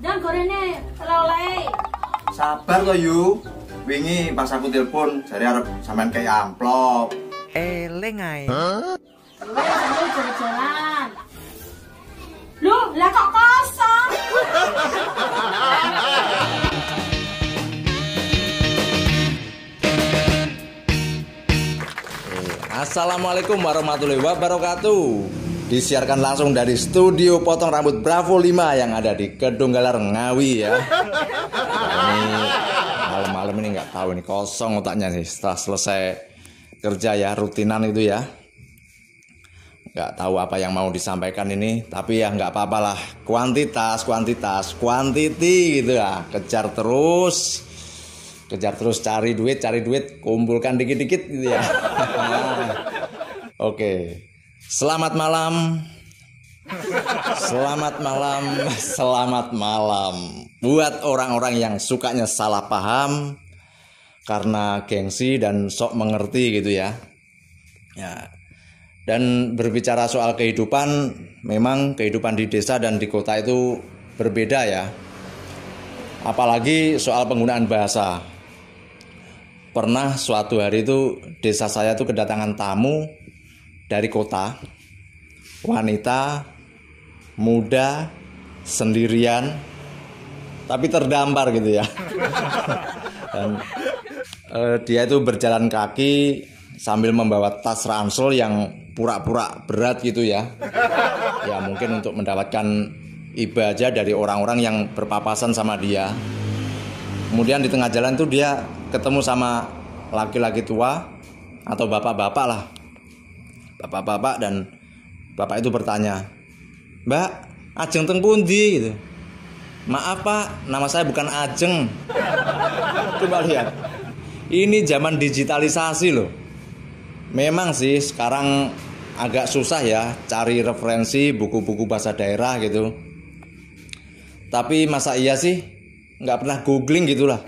Jangan gorene oleh-oleh. Sabar lo yu. Wingi pas aku telepon jare arep sampean kayak amplop. Eleng ae. Wes sambil jalan-jalan. Loh, lah kok kosong? Assalamualaikum warahmatullahi wabarakatuh. Disiarkan langsung dari studio potong rambut Bravo 5 yang ada di Kedung Galar Ngawi ya. Ini malam-malam ini nggak tahu ini kosong otaknya sih setelah selesai kerja ya, rutinan itu ya. Nggak tahu apa yang mau disampaikan ini, tapi ya nggak apa-apa lah. Kuantitas, quantity gitu ya. Kejar terus cari duit, kumpulkan dikit-dikit gitu ya. Oke. Selamat malam buat orang-orang yang sukanya salah paham karena gengsi dan sok mengerti gitu ya. Ya. Dan berbicara soal kehidupan, memang kehidupan di desa dan di kota itu berbeda ya. Apalagi soal penggunaan bahasa. Pernah suatu hari itu desa saya itu kedatangan tamu dari kota, wanita, muda, sendirian, tapi terdampar gitu ya. Dan dia itu berjalan kaki sambil membawa tas ransel yang pura-pura berat gitu ya. Ya mungkin untuk mendapatkan ibadah dari orang-orang yang berpapasan sama dia. Kemudian di tengah jalan itu dia ketemu sama laki-laki tua atau bapak-bapak lah. Bapak-bapak, dan bapak itu bertanya, "Mbak, ajeng teng pundi?" gitu. "Maaf Pak, nama saya bukan Ajeng." Coba lihat, ini zaman digitalisasi loh. Memang sih sekarang agak susah ya cari referensi buku-buku bahasa daerah gitu. Tapi masa iya sih nggak pernah googling gitulah.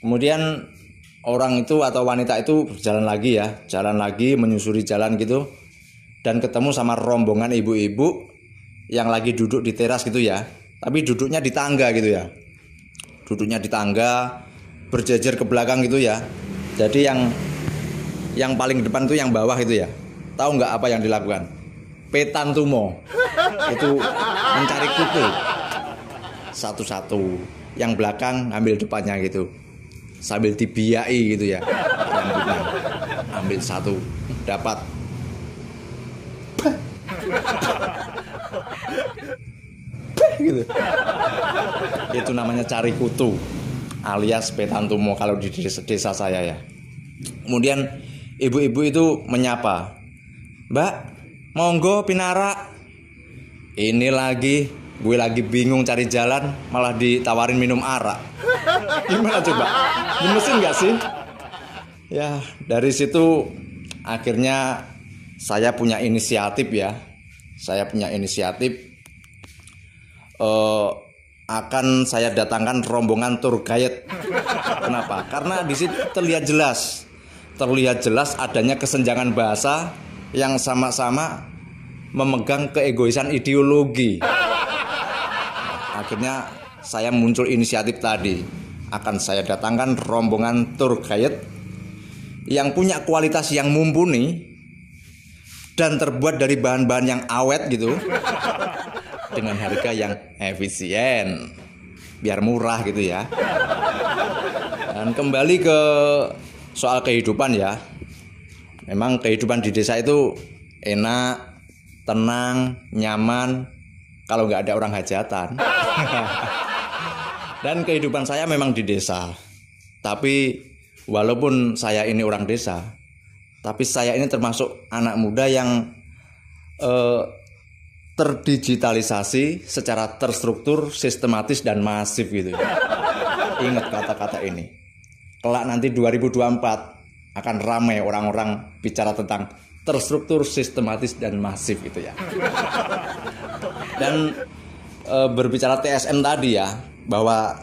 Kemudian orang itu atau wanita itu jalan lagi menyusuri jalan gitu, dan ketemu sama rombongan ibu-ibu yang lagi duduk di teras gitu ya, tapi duduknya di tangga gitu ya, berjejer ke belakang gitu ya. Jadi yang paling depan itu yang bawah itu ya, tahu nggak apa yang dilakukan? Petantumo itu mencari kutu satu-satu, yang belakang ambil depannya gitu, sambil dibiayai gitu ya rambutnya. Ambil satu, dapat gitu. Itu namanya cari kutu alias petantumo kalau di desa saya ya. Kemudian ibu-ibu itu menyapa, "Mbak, monggo pinara." Ini gue lagi bingung cari jalan, malah ditawarin minum arak. Gimana coba? Gemesin nggak sih? Ya, dari situ akhirnya saya punya inisiatif ya. Akan saya datangkan rombongan tour guide. Kenapa? Karena di situ terlihat jelas adanya kesenjangan bahasa yang sama-sama memegang keegoisan ideologi. Akhirnya saya muncul inisiatif tadi, akan saya datangkan rombongan tour guide yang punya kualitas yang mumpuni dan terbuat dari bahan-bahan yang awet gitu, dengan harga yang efisien, biar murah gitu ya. Dan kembali ke soal kehidupan ya, memang kehidupan di desa itu enak, tenang, nyaman kalau nggak ada orang hajatan. Dan kehidupan saya memang di desa. Tapi walaupun saya ini orang desa, tapi saya ini termasuk anak muda yang terdigitalisasi secara terstruktur, sistematis dan masif gitu. Ingat kata-kata ini. Kelak nanti 2024 akan ramai orang-orang bicara tentang terstruktur, sistematis dan masif gitu ya. Dan berbicara TSM tadi ya, bahwa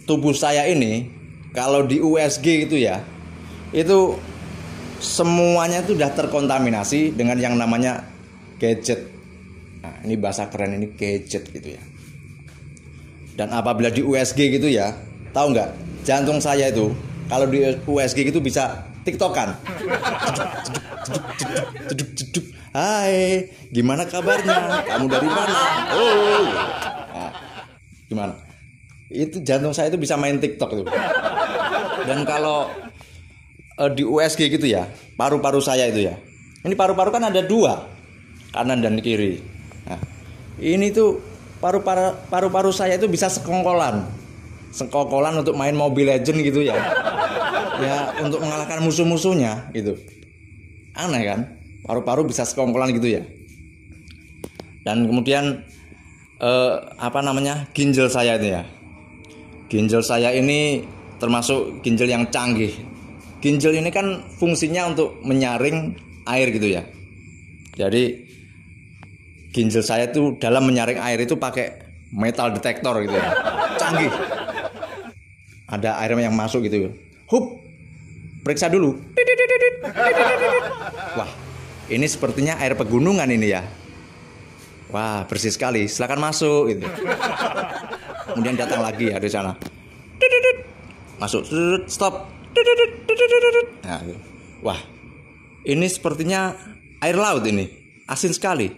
tubuh saya ini kalau di USG gitu ya, itu semuanya itu sudah terkontaminasi dengan yang namanya gadget. Nah, ini bahasa keren, ini gadget gitu ya. Dan apabila di USG gitu ya, tahu nggak, jantung saya itu kalau di USG gitu bisa tiktokan. Hai, gimana kabarnya? Kamu dari mana? Oh, nah, gimana? Itu jantung saya itu bisa main TikTok itu. Dan kalau di USG gitu ya, paru-paru saya itu ya. Ini paru-paru kan ada dua, kanan dan kiri. Nah, ini tuh paru-paru saya itu bisa sekongkolan untuk main Mobile Legend gitu ya. Ya, untuk mengalahkan musuh-musuhnya gitu. Aneh kan? Paru-paru bisa sekongkolan gitu ya. Dan kemudian ginjal saya itu ya. Ginjal saya ini termasuk ginjal yang canggih. Ginjal ini kan fungsinya untuk menyaring air gitu ya. Jadi ginjal saya itu dalam menyaring air itu pakai metal detektor gitu ya. Canggih. Ada air yang masuk gitu. Hup. Periksa dulu. Wah, ini sepertinya air pegunungan ini ya. Wah, bersih sekali. Silakan masuk gitu. Kemudian datang lagi ya di sana. Masuk. Stop. Nah, gitu. Wah, ini sepertinya air laut ini. Asin sekali.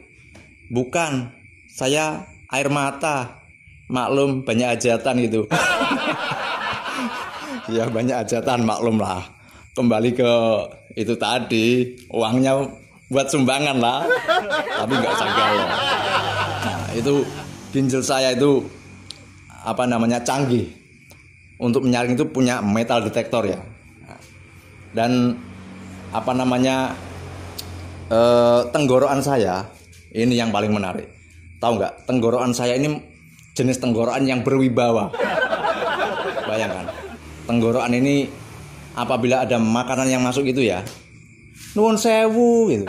Bukan, saya air mata. Maklum banyak hajatan gitu. Ya banyak hajatan, maklum lah. Kembali ke itu tadi, uangnya buat sumbangan lah. Tapi nggak gagal. Nah, itu ginjal saya itu canggih. Untuk menyaring itu punya metal detektor ya. Dan tenggorokan saya ini yang paling menarik. Tahu nggak? Tenggorokan saya ini jenis tenggorokan yang berwibawa. Bayangkan, tenggorokan ini apabila ada makanan yang masuk gitu ya, nuwun sewu gitu.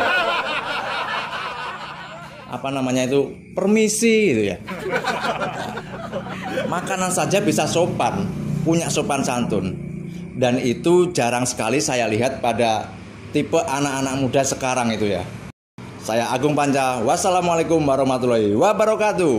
Permisi gitu ya. Makanan saja bisa sopan, punya sopan santun. Dan itu jarang sekali saya lihat pada tipe anak-anak muda sekarang itu ya. Saya Agung Panca. Wassalamualaikum warahmatullahi wabarakatuh.